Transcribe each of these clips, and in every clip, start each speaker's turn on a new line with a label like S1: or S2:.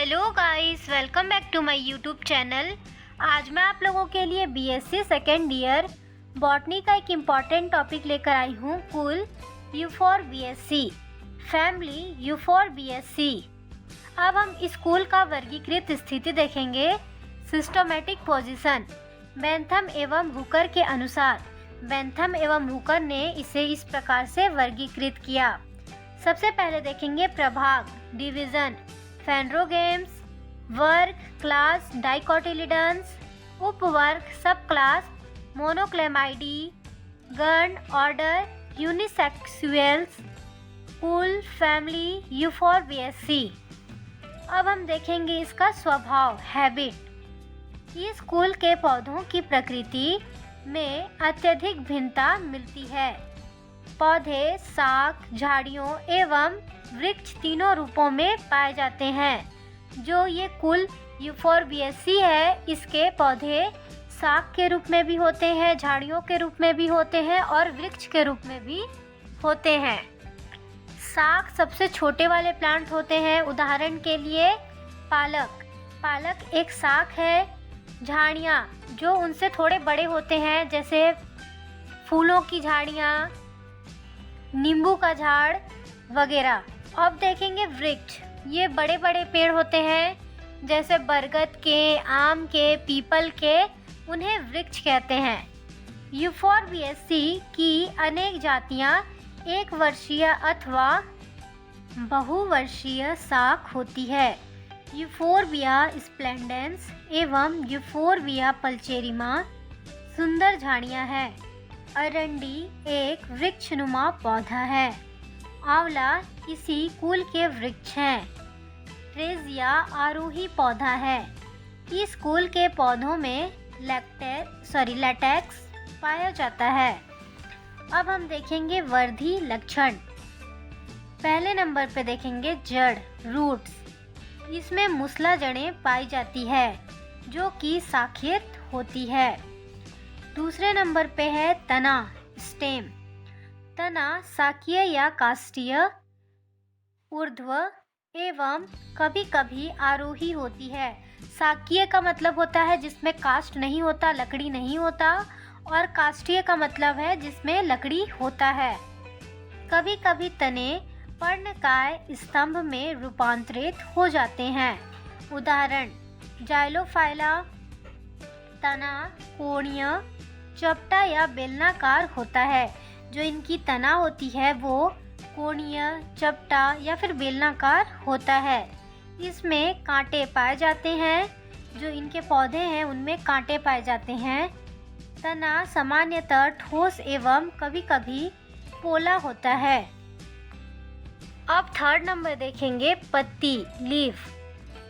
S1: Hello guys, welcome back to my YouTube channel. आज मैं आप लोगों के लिए बीएससी सेकेंड ईयर बॉटनी का एक इम्पॉर्टेंट टॉपिक लेकर आई हूँ। कुल you for BSc, family you for BSc. अब हम स्कूल का वर्गीकृत स्थिति देखेंगे। सिस्टमेटिक पोजीशन बेंथम एवं हुकर के अनुसार बेंथम एवं हुकर ने इसे इस प्रकार से वर्गीकृत किया। सबसे पहले देखेंगे प्रभाग, डिवीजन, फेंड्रोगेम्स, वर्ग, क्लास, डाइकोटिलिडन्स, उपवर्ग, सब क्लास, मोनोक्लेमाइडी, गण, ऑर्डर, यूनिसेक्सुअल्स, कुल, फैमिली, यूफोरबिएसी। अब हम देखेंगे इसका स्वभाव, हैबिट। इस कुल के पौधों की प्रकृति में अत्यधिक भिन्नता मिलती है। पौधे शाख, झाड़ियों एवं वृक्ष तीनों रूपों में पाए जाते हैं। जो ये कुल यूफोरबिएसी है, इसके पौधे शाख के रूप में भी होते हैं, झाड़ियों के रूप में भी होते हैं और वृक्ष के रूप में भी होते हैं। शाख सबसे छोटे वाले प्लांट होते हैं। उदाहरण के लिए पालक, पालक एक शाख है। झाड़ियाँ जो उनसे थोड़े बड़े होते हैं, जैसे फूलों की झाड़ियाँ, नींबू का झाड़ वगैरह। अब देखेंगे वृक्ष, ये बड़े बड़े पेड़ होते हैं, जैसे बरगद के, आम के, पीपल के, उन्हें वृक्ष कहते हैं। यूफोरबिएसी की अनेक जातियाँ एक वर्षीय अथवा बहुवर्षीय शाख होती है। यूफोरबिया स्प्लेंडेंस एवं यूफोरबिया पल्चेरिमा सुंदर झाड़ियाँ हैं। अरंडी एक वृक्षनुमा पौधा है। आंवला इसी कुल के वृक्ष हैं। ट्रेजिया आरोही पौधा है। इस कुल के पौधों में लैटेक्स पाया जाता है। अब हम देखेंगे वर्धी लक्षण। पहले नंबर पे देखेंगे जड़, रूट्स। इसमें मूसला जड़ें पाई जाती है जो कि शाखित होती है। दूसरे नंबर पे है तना, स्टेम। तना शाकीय या काष्ठीय, ऊर्ध्व एवं कभी कभी आरोही होती है। शाकीय का मतलब होता है जिसमें काष्ठ नहीं होता, लकड़ी नहीं होता, और काष्ठीय का मतलब है जिसमें लकड़ी होता है। कभी कभी तने पर्णकाय स्तंभ में रूपांतरित हो जाते हैं। उदाहरण जाइलोफाइला। तना कोणीय, चपटा या बेलनाकार होता है। जो इनकी तना होती है वो कोणीय, चपटा या फिर बेलनाकार होता है। इसमें कांटे पाए जाते हैं। जो इनके पौधे हैं उनमें कांटे पाए जाते हैं। तना सामान्यतः ठोस एवं कभी कभी पोला होता है। अब थर्ड नंबर देखेंगे पत्ती, लीफ।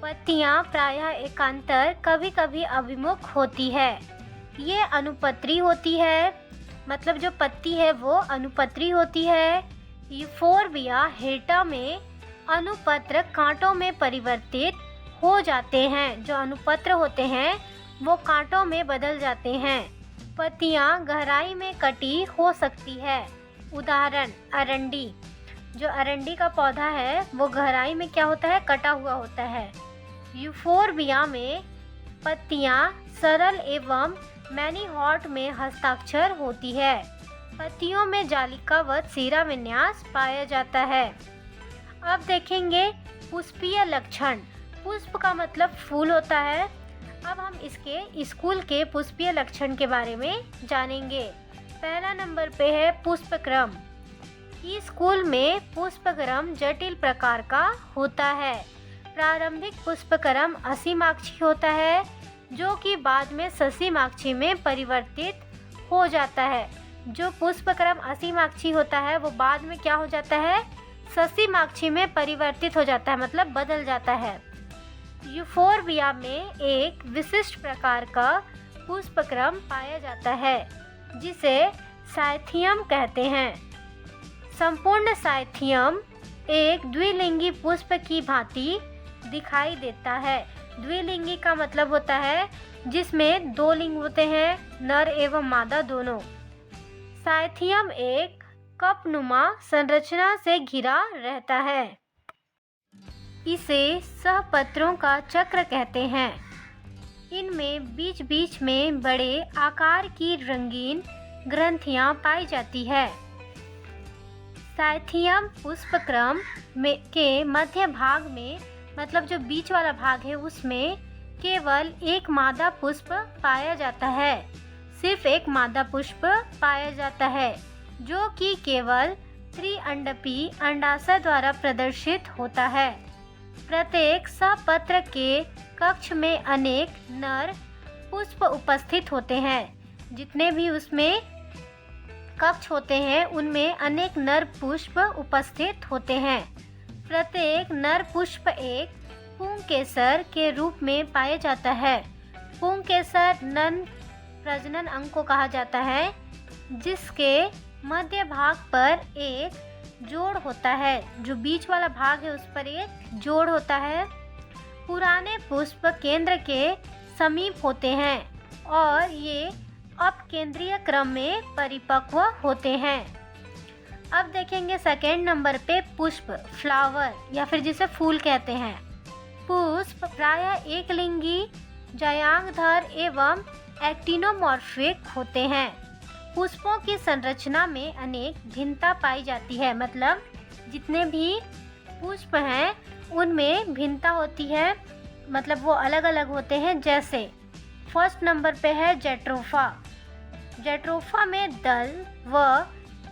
S1: पत्तियां प्रायः एकांतर, कभी कभी अभिमुख होती है। ये अनुपत्री होती है, मतलब जो पत्ती है वो अनुपत्री होती है। यूफोरबिया हेटा में अनुपत्र कांटों में परिवर्तित हो जाते हैं। जो अनुपत्र होते हैं वो कांटों में बदल जाते हैं। पत्तियां गहराई में कटी हो सकती है। उदाहरण अरंडी। जो अरंडी का पौधा है वो गहराई में क्या होता है, कटा हुआ होता है। यूफोरबिया में पत्तियां सरल एवं मैनीहॉट में हस्ताक्षर होती है। पत्तियों में जालिकावत सिरा विन्यास पाया जाता है। अब देखेंगे पुष्पीय लक्षण। पुष्प का मतलब फूल होता है। अब हम इसके स्कूल के पुष्पीय लक्षण के बारे में जानेंगे। पहला नंबर पे है पुष्पक्रम। इस स्कूल में पुष्पक्रम जटिल प्रकार का होता है। प्रारंभिक पुष्पक्रम असीमाक्षी होता है, जो कि बाद में ससीमाक्षी में परिवर्तित हो जाता है। जो पुष्पक्रम असीमाक्षी होता है वो बाद में क्या हो जाता है, ससीमाक्षी में परिवर्तित हो जाता है, मतलब बदल जाता है। यूफोरबिया में एक विशिष्ट प्रकार का पुष्पक्रम पाया जाता है जिसे साइथियम कहते हैं। संपूर्ण साइथियम एक द्विलिंगी पुष्प की भांति दिखाई देता है। द्विलिंगी का मतलब होता है जिसमें दो लिंग होते हैं, नर एवं मादा दोनों। साइथियम एक कपनुमा संरचना से घिरा रहता है। इसे सहपत्रों का चक्र कहते हैं। इनमें बीच बीच में बड़े आकार की रंगीन ग्रंथियां पाई जाती है। साइथियम पुष्पक्रम के मध्य भाग में, मतलब जो बीच वाला भाग है, उसमें केवल एक मादा पुष्प पाया जाता है। सिर्फ एक मादा पुष्प पाया जाता है, जो कि केवल त्रिअंडपी अंडाशय द्वारा प्रदर्शित होता है। प्रत्येक सहपत्र के कक्ष में अनेक नर पुष्प उपस्थित होते हैं। जितने भी उसमें कक्ष होते हैं उनमें अनेक नर पुष्प उपस्थित होते हैं। प्रत्येक नर पुष्प एक पुंकेसर के रूप में पाया जाता है। पुंकेसर नन प्रजनन अंग को कहा जाता है, जिसके मध्य भाग पर एक जोड़ होता है। जो बीच वाला भाग है उस पर एक जोड़ होता है। पुराने पुष्प केंद्र के समीप होते हैं और ये अपकेंद्रीय क्रम में परिपक्व होते हैं। अब देखेंगे सेकेंड नंबर पे पुष्प, फ्लावर या फिर जिसे फूल कहते हैं। पुष्प प्रायः एकलिंगी, जायांगधर एवं एक्टिनोमॉर्फिक होते हैं। पुष्पों की संरचना में अनेक भिन्नता पाई जाती है, मतलब जितने भी पुष्प हैं उनमें भिन्नता होती है, मतलब वो अलग अलग होते हैं। जैसे फर्स्ट नंबर पे है जेट्रोफा। जेट्रोफा में दल व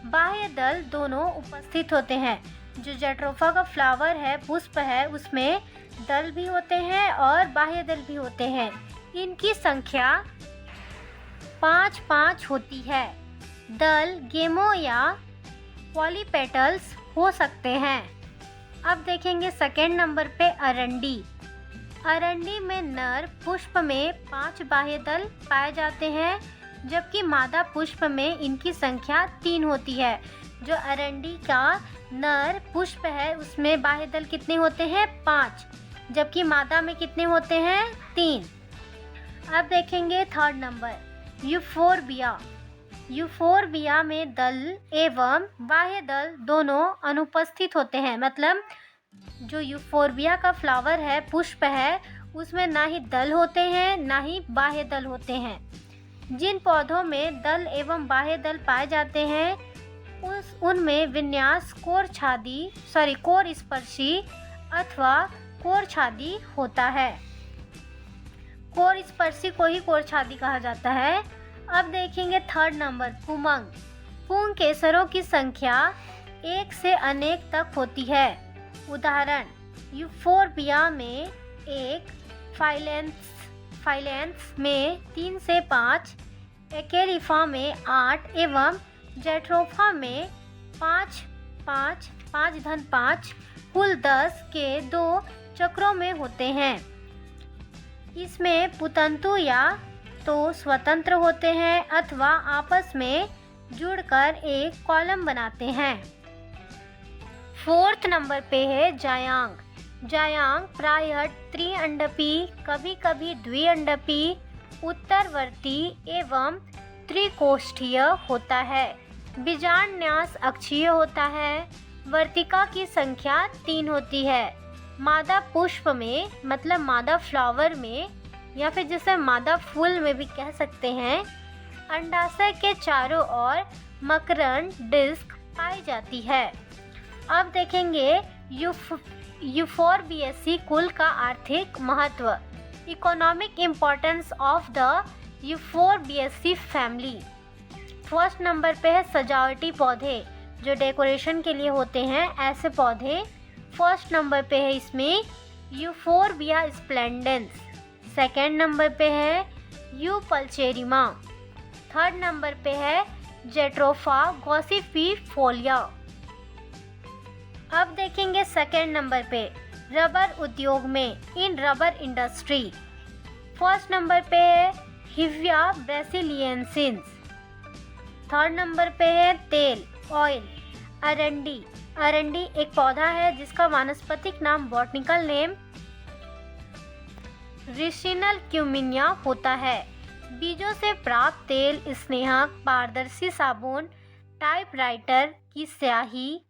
S1: बाह्य दल दोनों उपस्थित होते हैं। जो जेट्रोफा का फ्लावर है, पुष्प है, उसमें दल भी होते हैं और बाह्य दल भी होते हैं। इनकी संख्या 5-5 होती है। दल गेमो या पॉलीपेटल्स हो सकते हैं। अब देखेंगे सेकेंड नंबर पे अरंडी। अरंडी में नर पुष्प में 5 बाह्य दल पाए जाते हैं, जबकि मादा पुष्प में इनकी संख्या 3 होती है। जो अरंडी का नर पुष्प है उसमें बाह्य दल कितने होते हैं? 5, जबकि मादा में कितने होते हैं? 3। अब देखेंगे थर्ड नंबर यूफोरबिया। यूफोरबिया में दल एवं बाह्य दल दोनों अनुपस्थित होते हैं। मतलब जो यूफोरबिया का फ्लावर है, पुष्प है, उसमें ना ही दल होते हैं ना ही बाह्य दल होते हैं। जिन पौधों में दल एवं बाह्य दल पाए जाते हैं उनमें विन्यास कोर स्पर्शी अथवा कोर छादी होता है। कोर स्पर्शी को ही कोर छादी कहा जाता है। अब देखेंगे थर्ड नंबर पुमंग। पुंकेसरों की संख्या 1 से अनेक तक होती है। उदाहरण यूफोरबिया में 1, फाइलेंस में 3 से 5, एकेरिफा में 8 एवं जेट्रोफा में 5 कुल 10 के 2 चक्रों में होते हैं। इसमें पुतंतु या तो स्वतंत्र होते हैं अथवा आपस में जुड़कर एक कॉलम बनाते हैं। फोर्थ नंबर पे है जायांग। जायांग प्रायः त्रिअंडपी, कभी कभी द्विअंडपी, उत्तरवर्ती एवं त्रिकोष्ठीय होता है। बीजांडन्यास अक्षीय होता है। वर्तिका की संख्या 3 होती है। मादा पुष्प में, मतलब मादा फ्लावर में या फिर जिसे मादा फूल में भी कह सकते हैं, अंडाशय के चारों ओर मकरंद डिस्क पाई जाती है। अब देखेंगे यूफोरबिएसी कुल का आर्थिक महत्व। Economic importance of the Euphorbiaceae family. First number पे है सजावटी पौधे, जो डेकोरेशन के लिए होते हैं, ऐसे पौधे फर्स्ट नंबर पे है इसमें यूफोरबिया स्प्लेंडेंस। सेकेंड नंबर पे है यूपल्चेरिमा। थर्ड नंबर पे है जेट्रोफा गॉसिफिफोलिया। अब देखेंगे सेकेंड नंबर पे रबर उद्योग में, इन रबर इंडस्ट्री। फर्स्ट नंबर पे है हिविया ब्रासिलियंसिस। थर्ड नंबर पे है तेल, ऑयल, अरंडी। अरंडी एक पौधा है जिसका वानस्पतिक नाम, बॉटनिकल नेम रिसिनल क्यूमिनिया होता है। बीजों से प्राप्त तेल स्नेहक, पारदर्शी साबुन, टाइपराइटर की स्याही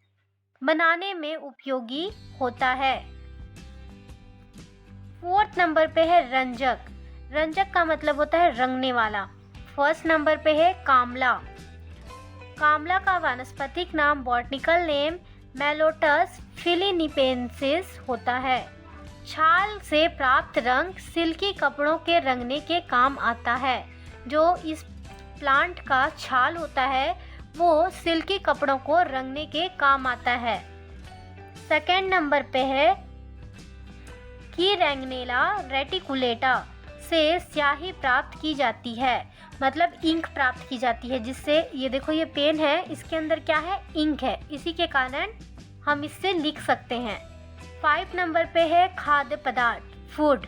S1: बनाने में उपयोगी होता है। 4th नंबर पे है रंजक। रंजक का मतलब होता है रंगने वाला। 1st नंबर पे है कामला। कामला का वानस्पतिक नाम बॉटनिकल नेम मेलोटस फिलिनिपेंसिस होता है। छाल से प्राप्त रंग सिल्की कपड़ों के रंगने के काम आता है। जो इस प्लांट का छाल होता है वो सिल्की कपड़ों को रंगने के काम आता है। 2nd नंबर पे है कीरैंगनेला रेटिकुलेटा से स्याही प्राप्त की जाती है, मतलब इंक प्राप्त की जाती है, जिससे ये देखो ये पेन है, इसके अंदर क्या है, इंक है, इसी के कारण हम इससे लिख सकते हैं। 5 नंबर पे है खाद्य पदार्थ फूड।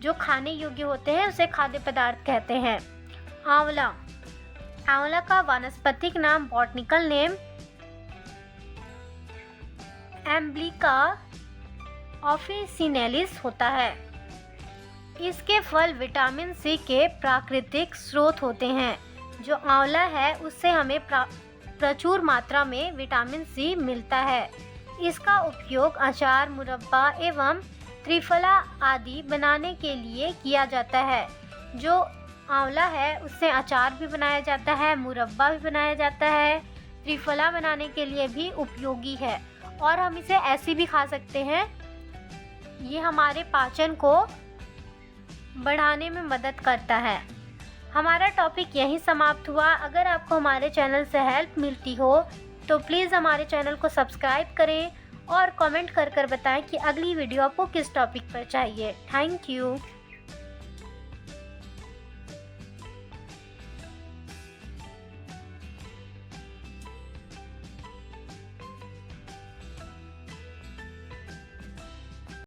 S1: जो खाने योग्य होते हैं उसे खाद्य पदार्थ कहते हैं। आंवला। आंवला का वानस्पतिक नाम बॉटनिकल नेम एम्ब्लिका ऑफिसिनेलिस होता है। इसके फल विटामिन सी के प्राकृतिक स्रोत होते हैं। जो आंवला है उससे हमें प्रचुर मात्रा में विटामिन सी मिलता है। इसका उपयोग अचार, मुरब्बा एवं त्रिफला आदि बनाने के लिए किया जाता है। जो आंवला है उससे अचार भी बनाया जाता है, मुरब्बा भी बनाया जाता है, त्रिफला बनाने के लिए भी उपयोगी है और हम इसे ऐसे भी खा सकते हैं। ये हमारे पाचन को बढ़ाने में मदद करता है। हमारा टॉपिक यहीं समाप्त हुआ। अगर आपको हमारे चैनल से हेल्प मिलती हो तो प्लीज़ हमारे चैनल को सब्सक्राइब करें और कमेंट कर बताएं कि अगली वीडियो आपको किस टॉपिक पर चाहिए। Thank you.